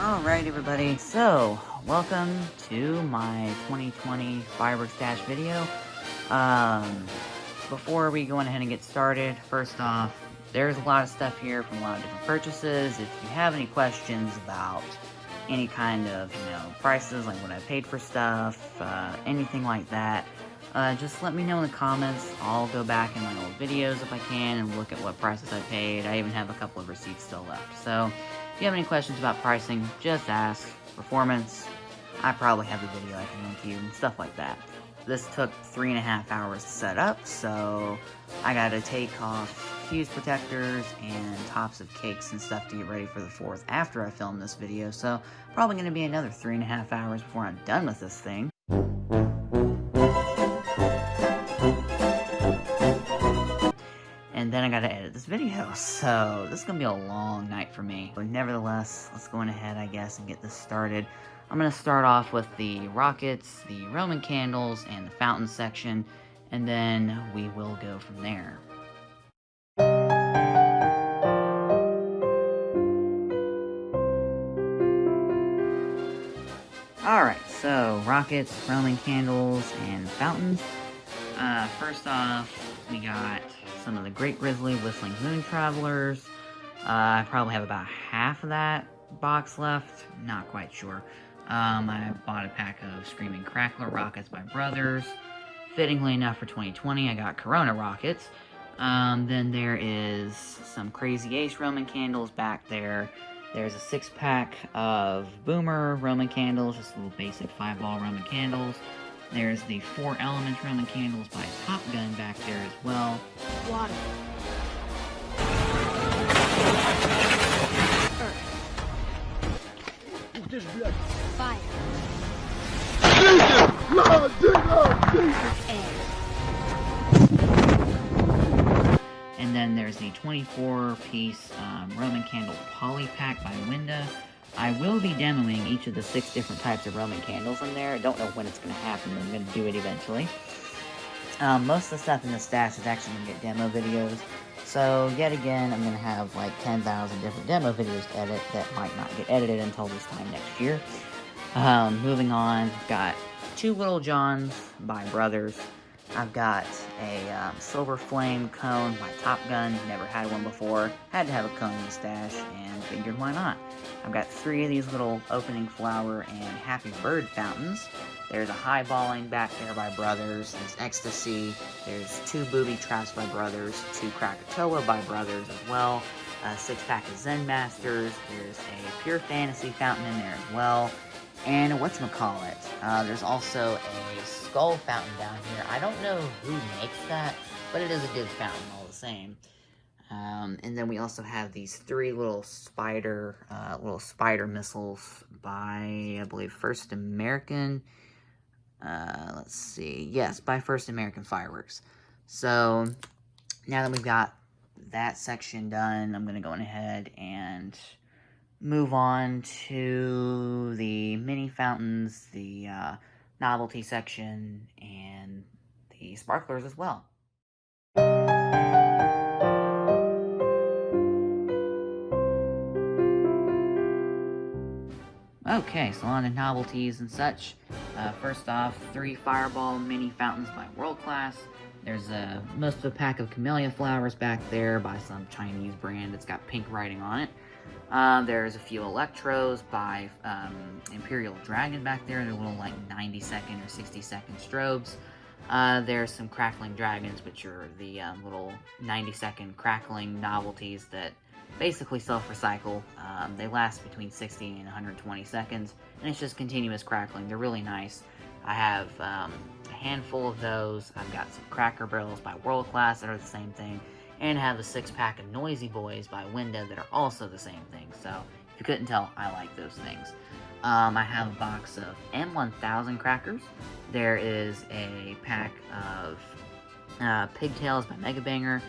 Alright everybody, so welcome to my 2020 fireworks dash video. Before we go ahead and get started, first off, there's a lot of stuff here from a lot of different purchases. If you have any questions about any kind of, prices, like what I paid for stuff, anything like that, just let me know in the comments. I'll go back in my old videos if I can and look at what prices I paid. I even have a couple of receipts still left. So, if you have any questions about pricing, just ask. Performance, I probably have a video I can link you and stuff like that. This took 3.5 hours to set up, so I gotta take off fuse protectors and tops of cakes and stuff to get ready for the 4th after I film this video, so probably gonna be another 3.5 hours before I'm done with this thing. And then I gotta edit this video, so this is gonna be a long night for me. But nevertheless, let's go on ahead, I guess, and get this started. I'm gonna start off with the rockets, the Roman candles, and the fountain section, and then we will go from there. Alright, so rockets, Roman candles, and fountains. First off, we got some of the Great Grizzly Whistling Moon Travelers. I probably have about half of that box left, not quite sure. I bought a pack of Screaming Crackler rockets by Brothers. Fittingly enough for 2020, I got Corona rockets. Then there is some Crazy Ace Roman candles back there. There's a 6-pack of Boomer Roman candles, just little basic 5-ball Roman candles. There's the 4 Elements Roman candles by Top Gun back there as well. Water. Earth. Fire. Air. And then there's the 24-piece Roman candle poly pack by Winda. I will be demoing each of the 6 different types of Roman candles in there. I don't know when it's going to happen, but I'm going to do it eventually. Most of the stuff in the stash is actually going to get demo videos. So, yet again, I'm going to have like 10,000 different demo videos to edit that might not get edited until this time next year. Moving on, I've got 2 Little Johns by Brothers. I've got a Silver Flame cone by Top Gun. Never had one before. Had to have a cone in the stash, and figured why not. I've got 3 of these little opening flower and happy bird fountains. There's a highballing back there by Brothers. There's ecstasy. There's 2 booby traps by Brothers. 2 Krakatoa by Brothers as well. A 6-pack of Zen Masters. There's a Pure Fantasy fountain in there as well. And a whatchamacallit. There's also a skull fountain down here. I don't know who makes that, but it is a good fountain all the same. And then we also have these 3 little spider missiles by, I believe, First American. Let's see. Yes, by First American Fireworks. So, now that we've got that section done, I'm going to go ahead and move on to the mini fountains, the novelty section, and the sparklers as well. Okay, so on to novelties and such. First off, 3 Fireball mini fountains by World Class. There's most of a pack of camellia flowers back there by some Chinese brand. It's got pink writing on it. There's a few Electros by Imperial Dragon back there. They're little like 90-second or 60-second strobes. There's some Crackling Dragons, which are the little 90-second crackling novelties that basically self-recycle. They last between 60 and 120 seconds, and it's just continuous crackling. They're really nice. I have a handful of those. I've got some Cracker Barrels by World Class that are the same thing, and have a 6-pack of Noisy Boys by Winda that are also the same thing. So, if you couldn't tell, I like those things. I have a box of M1000 crackers. There is a pack of Pigtails by Mega Banger.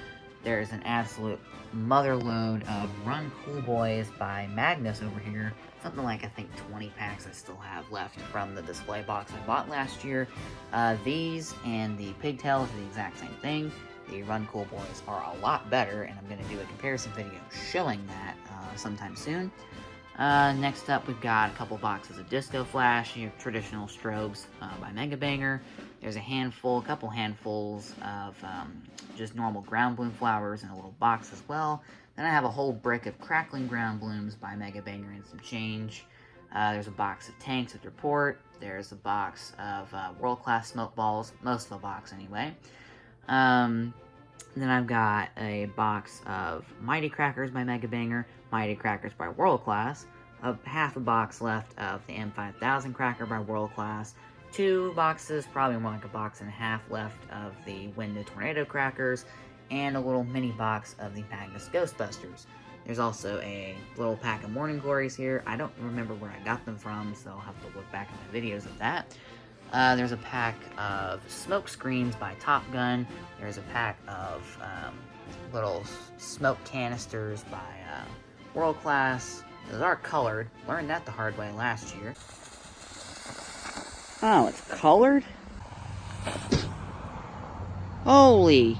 There's an absolute motherload of Run Cool Boys by Magnus over here. Something like, I think, 20 packs I still have left from the display box I bought last year. These and the Pigtails are the exact same thing. The Run Cool Boys are a lot better, and I'm going to do a comparison video showing that sometime soon. Next up, we've got a couple boxes of Disco Flash, your traditional strobes by Mega Banger. There's a couple handfuls of just normal ground bloom flowers in a little box as well. Then I have a whole brick of crackling ground blooms by Mega Banger and some change. There's a box of tanks with report. There's a box of world-class smoke balls, most of the box anyway. Then I've got a box of Mighty Crackers by Mega Banger, Mighty Crackers by World Class, half a box left of the M5000 Cracker by World Class, 2 boxes, probably more like a box and a half left of the Window Tornado Crackers, and a little mini box of the Magnus Ghostbusters. There's also a little pack of Morning Glories here. I don't remember where I got them from, so I'll have to look back at my videos of that. There's a pack of smoke screens by Top Gun. There's a pack of little smoke canisters by World Class. Those are colored. Learned that the hard way last year. Oh, it's colored? Holy!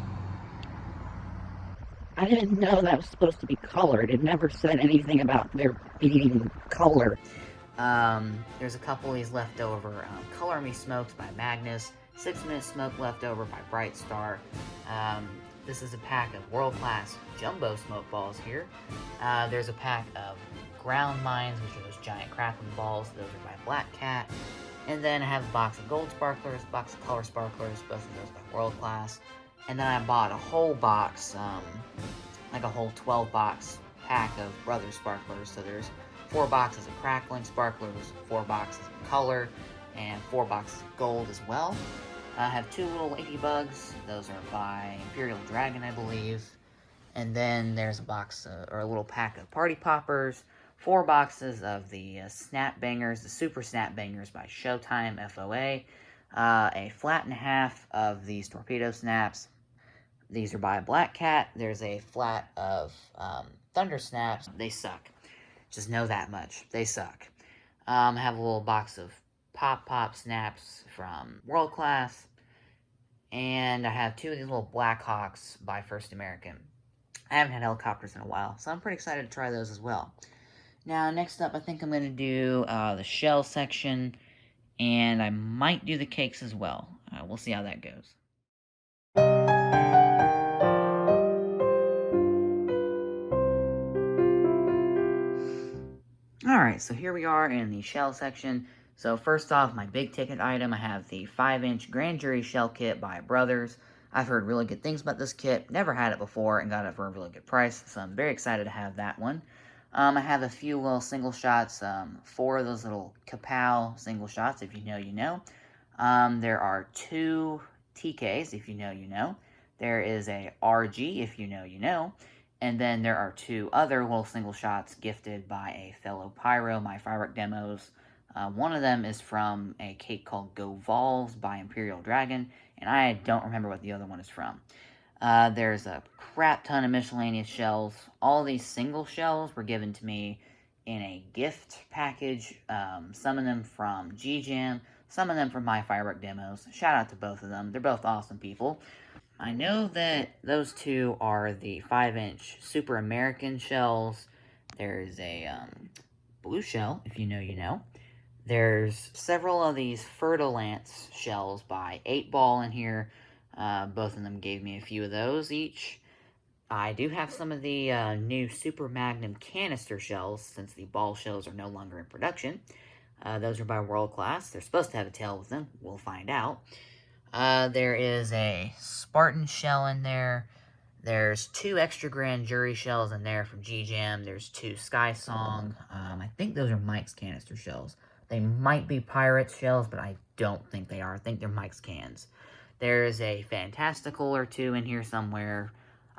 I didn't know that was supposed to be colored. It never said anything about there being color. There's a couple of these leftover Color Me Smokes by Magnus, 6 Minute Smoke leftover by Bright Star. This is a pack of world-class jumbo smoke balls here. There's a pack of Ground Mines, which are those giant crackling balls. Those are by Black Cat. And then I have a box of gold sparklers, box of color sparklers, both of those by World Class. And then I bought a whole box, like a whole 12-box pack of Brother Sparklers. So there's 4 boxes of crackling sparklers, 4 boxes of color, and 4 boxes of gold as well. I have 2 little ladybugs. Those are by Imperial Dragon, I believe. And then there's a box, or a little pack of Party Poppers, 4 boxes of the Snap Bangers, the Super Snap Bangers by Showtime FOA, a flat and a half of these Torpedo Snaps. These are by Black Cat. There's a flat of Thunder Snaps. They suck. Just know that much. They suck. I have a little box of Pop Snaps from World Class. And I have 2 of these little Black Hawks by First American. I haven't had helicopters in a while, so I'm pretty excited to try those as well. Now, next up, I think I'm going to do the shell section, and I might do the cakes as well. We'll see how that goes. Alright, so here we are in the shell section. So first off, my big ticket item, I have the 5-inch Grand Jury Shell Kit by Brothers. I've heard really good things about this kit, never had it before, and got it for a really good price, so I'm very excited to have that one. I have a few little single shots, 4 of those little Kapow single shots, if you know, you know. There are 2 TKs, if you know, you know. There is a RG, if you know, you know. And then there are 2 other little single shots gifted by a fellow Pyro, MyFireworkDemos. One of them is from a cake called Go Vols by Imperial Dragon, and I don't remember what the other one is from. There's a crap ton of miscellaneous shells. All these single shells were given to me in a gift package. Some of them from GJam, some of them from MyFireworkDemos. Shout out to both of them. They're both awesome people. I know that those 2 are the 5-inch Super American shells. There's a blue shell, if you know, you know. There's several of these Fertilance shells by 8 Ball in here. Both of them gave me a few of those each. I do have some of the new Super Magnum canister shells, since the ball shells are no longer in production. Those are by World Class. They're supposed to have a tail with them. We'll find out. There is a Spartan shell in there. There's 2 extra Grand Jury shells in there from GJam. There's 2 Sky Song. I think those are Mike's canister shells. They might be Pirates shells, but I don't think they are. I think they're Mike's cans. There's a Fantastical or 2 in here somewhere.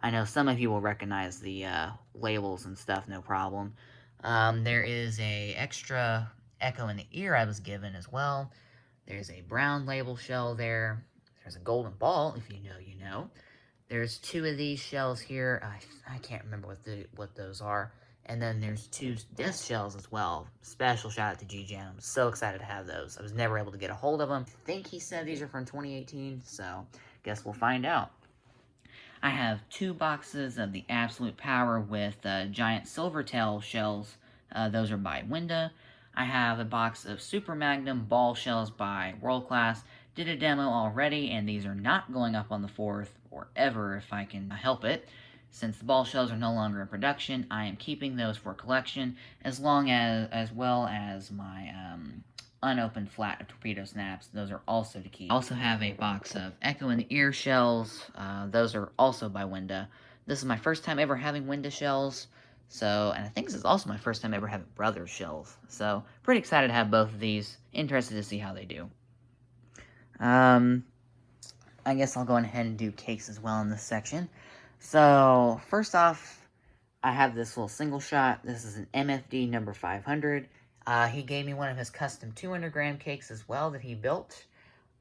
I know some of you will recognize the labels and stuff, no problem. There is a extra Echo in the Ear I was given as well. There's a brown label shell there. There's a golden ball, if you know, you know. There's 2 of these shells here. I can't remember what those are. And then there's 2 disc shells as well. Special shout out to GJam. I'm so excited to have those. I was never able to get a hold of them. I think he said these are from 2018, so guess we'll find out. I have 2 boxes of the Absolute Power with giant Silvertail shells Those are by Winda. I have a box of Super Magnum ball shells by World Class. Did a demo already, and these are not going up on the 4th, or ever if I can help it. Since the ball shells are no longer in production, I am keeping those for collection, as well as my unopened flat of torpedo snaps. Those are also to keep. I also have a box of Echo in the Ear shells. Those are also by Winda. This is my first time ever having Winda shells. So, and I think this is also my first time ever having Brothers shells. So, pretty excited to have both of these. Interested to see how they do. I guess I'll go ahead and do cakes as well in this section. So, first off, I have this little single shot. This is an MFD number 500. He gave me one of his custom 200-gram cakes as well that he built.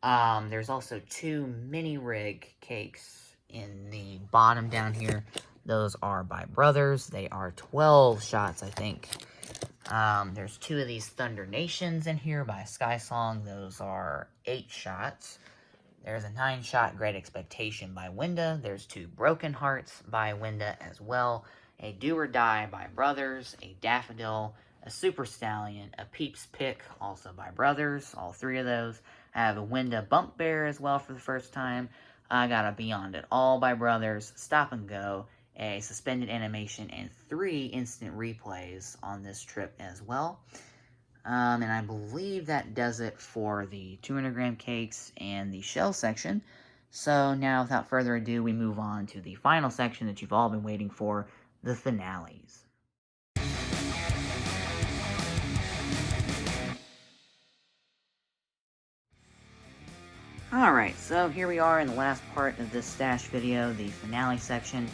There's also 2 mini rig cakes in the bottom down here. Those are by Brothers. They are 12 shots, I think. There's 2 of these Thunder Nations in here by Sky Song. Those are 8 shots. There's a 9-shot Great Expectation by Winda. There's 2 Broken Hearts by Winda as well. A Do or Die by Brothers. A Daffodil. A Super Stallion. A Peeps Pick, also by Brothers. All 3 of those. I have a Winda Bump Bear as well for the first time. I got a Beyond It All by Brothers. Stop and Go. A Suspended Animation, and 3 instant replays on this trip as well. And I believe that does it for the 200-gram cakes and the shell section. So now, without further ado, we move on to the final section that you've all been waiting for, the finales. Alright, so here we are in the last part of this stash video, the finale section.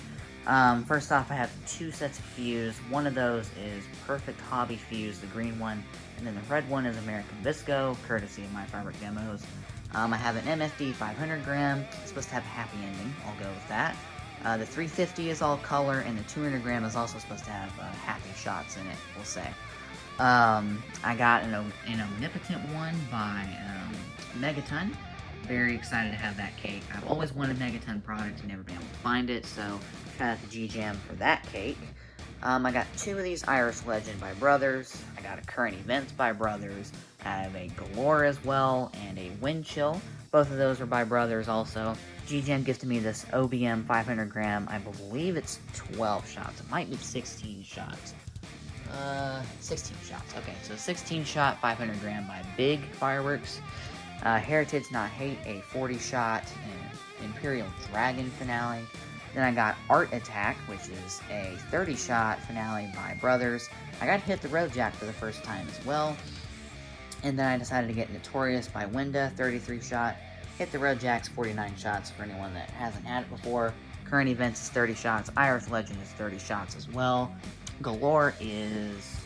First off, I have 2 sets of fuse. One of those is Perfect Hobby Fuse, the green one, and then the red one is American Visco, courtesy of MyFireworkDemos. I have an MFD 500-gram. It's supposed to have a happy ending. I'll go with that. The 350 is all color, and the 200-gram is also supposed to have happy shots in it, we'll say. I got an Omnipotent one by Megaton. Very excited to have that cake. I've always wanted Megaton products and never been able to find it, so shout out to GJam for that cake. I got 2 of these Iris Legend by Brothers. I got a Current Events by Brothers. I have a Galore as well, and a Wind Chill. Both of those are by Brothers also. GJam gifted me this OBM 500-gram. I believe it's 12 shots. It might be 16 shots. 16 shots. Okay, so 16-shot 500-gram by Big Fireworks. Heritage Not Hate, a 40-shot Imperial Dragon finale. Then I got Art Attack, which is a 30-shot finale by Brothers. I got Hit the Road Jack for the first time as well. And then I decided to get Notorious by Winda, 33-shot. Hit the Road Jack's 49 shots for anyone that hasn't had it before. Current Events is 30 shots. Iris Legend is 30 shots as well. Galore is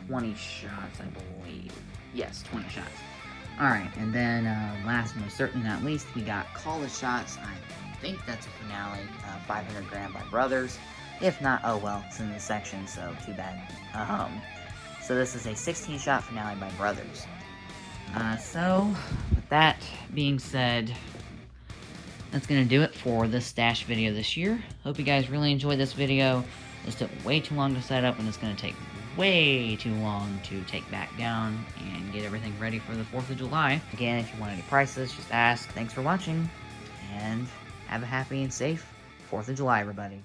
20 shots, I believe. Yes, 20 shots. Alright, and then last but certainly not least, we got Call the Shots. I think that's a finale, 500-gram by Brothers. If not, oh well, it's in this section, so too bad. So this is a 16-shot finale by Brothers. So, with that being said, that's going to do it for this stash video this year. Hope you guys really enjoyed this video. This took way too long to set up, and it's going to take way too long to take back down and get everything ready for the 4th of July. Again, if you want any prices, just ask. Thanks for watching, and have a happy and safe 4th of July, everybody.